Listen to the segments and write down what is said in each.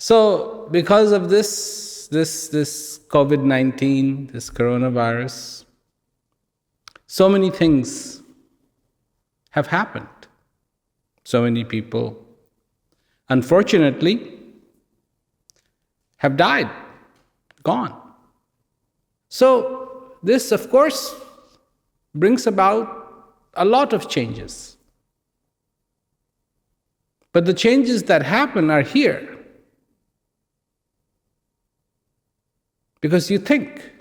So, because of this COVID-19, this coronavirus, so many things have happened. So many people, unfortunately, have died, gone. So, this, of course, brings about a lot of changes. But the changes that happen are here. Because you think.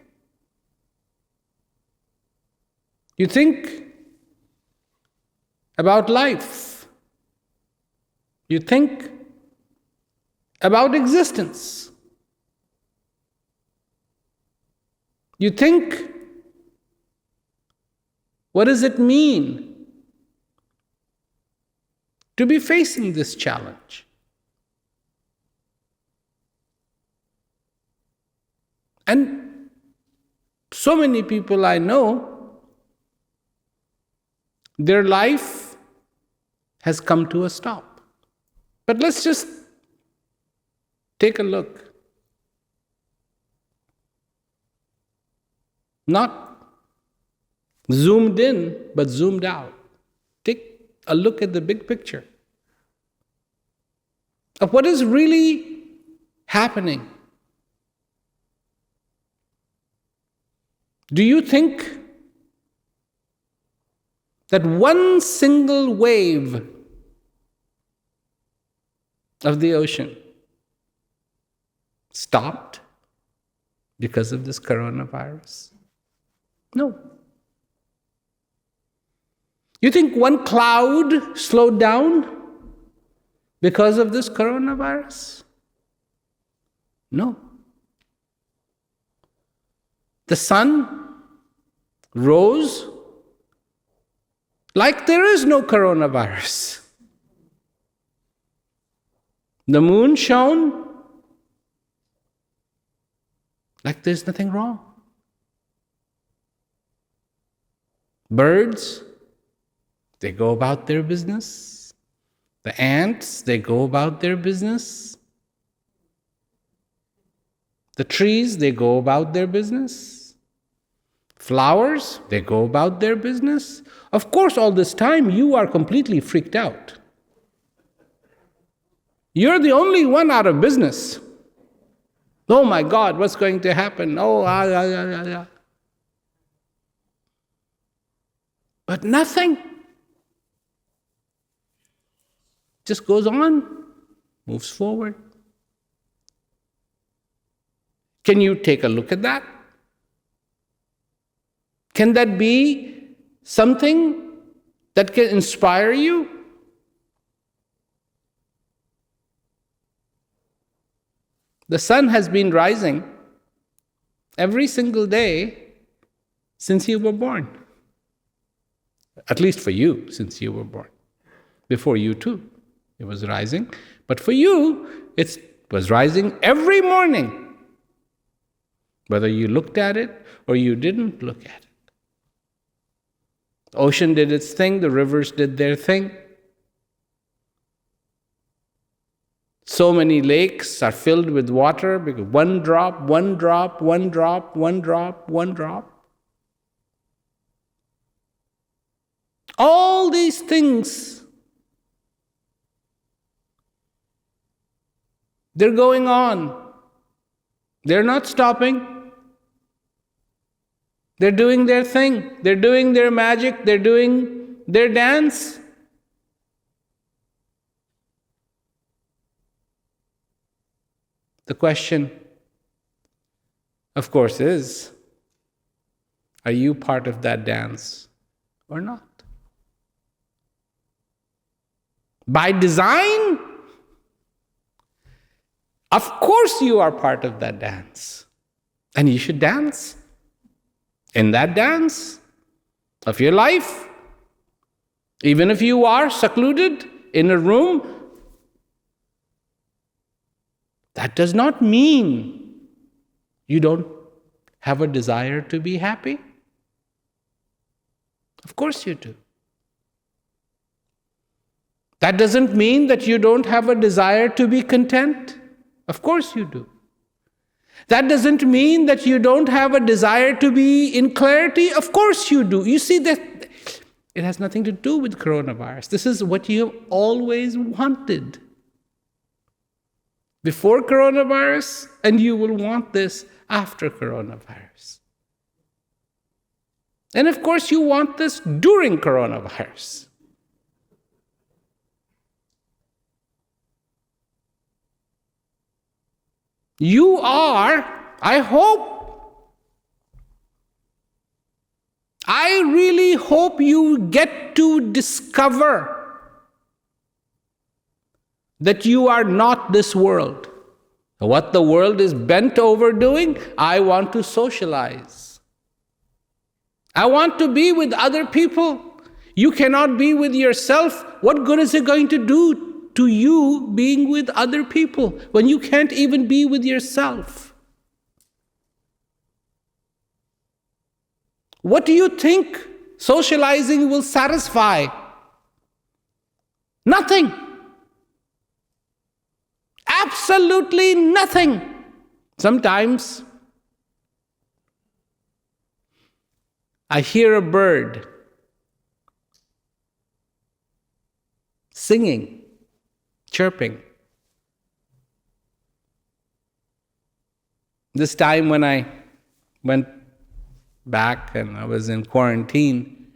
You think about life. You think about existence. You think, what does it mean to be facing this challenge? And so many people I know, their life has come to a stop. But let's just take a look. Not zoomed in, but zoomed out. Take a look at the big picture of what is really happening. Do you think that one single wave of the ocean stopped because of this coronavirus? No. You think one cloud slowed down because of this coronavirus? No. The sun rose like there is no coronavirus. The moon shone like there's nothing wrong. Birds, they go about their business. The ants, they go about their business. The trees, they go about their business. Flowers, they go about their business. Of course, all this time, you are completely freaked out. You're the only one out of business. Oh my God, what's going to happen? But nothing. Just goes on, moves forward. Can you take a look at that? Can that be something that can inspire you? The sun has been rising every single day since you were born. At least for you, since you were born. Before you too, it was rising. But for you, it was rising every morning. Whether you looked at it or you didn't look at it. The ocean did its thing, the rivers did their thing. So many lakes are filled with water because one drop, one drop, one drop, one drop, one drop. All these things, they're going on. They're not stopping. They're doing their thing. They're doing their magic. They're doing their dance. The question, of course, is, are you part of that dance or not? By design, of course you are part of that dance. And you should dance in that dance of your life. Even if you are secluded in a room, that does not mean you don't have a desire to be happy. Of course you do. That doesn't mean that you don't have a desire to be content. Of course you do. That doesn't mean that you don't have a desire to be in clarity. Of course you do. You see, that it has nothing to do with coronavirus. This is what you have always wanted before coronavirus, and you will want this after coronavirus. And of course, you want this during coronavirus. You are, I really hope you get to discover that you are not this world. What the world is bent over doing, I want to socialize. I want to be with other people. You cannot be with yourself. What good is it going to do to you being with other people when you can't even be with yourself? What do you think socializing will satisfy? Nothing. Absolutely nothing. Sometimes I hear a bird singing, chirping. This time when I went back and I was in quarantine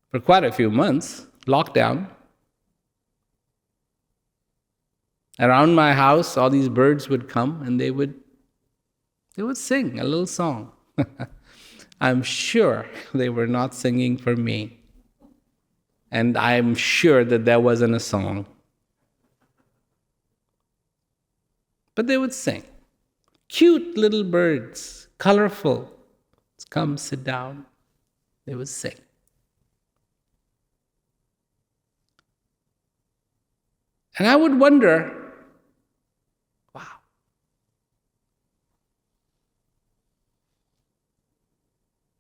for quite a few months, lockdown, around my house, all these birds would come and they would sing a little song. I'm sure they were not singing for me. And I'm sure that there wasn't a song. But they would sing. Cute little birds, colorful. Come sit down. They would sing. And I would wonder, wow,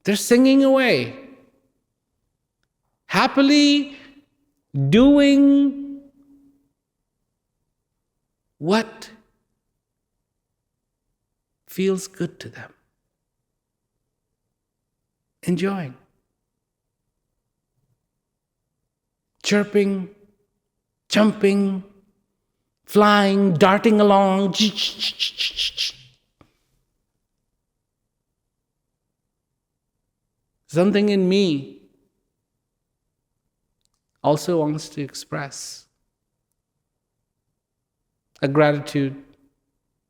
they're singing away, happily doing what feels good to them, enjoying, chirping, jumping, flying, darting along. Something in me also wants to express a gratitude,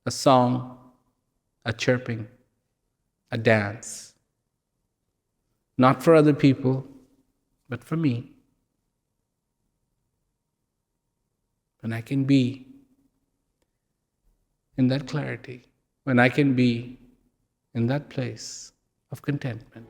a song, a chirping, a dance. Not for other people, but for me. When I can be in that clarity, when I can be in that place of contentment.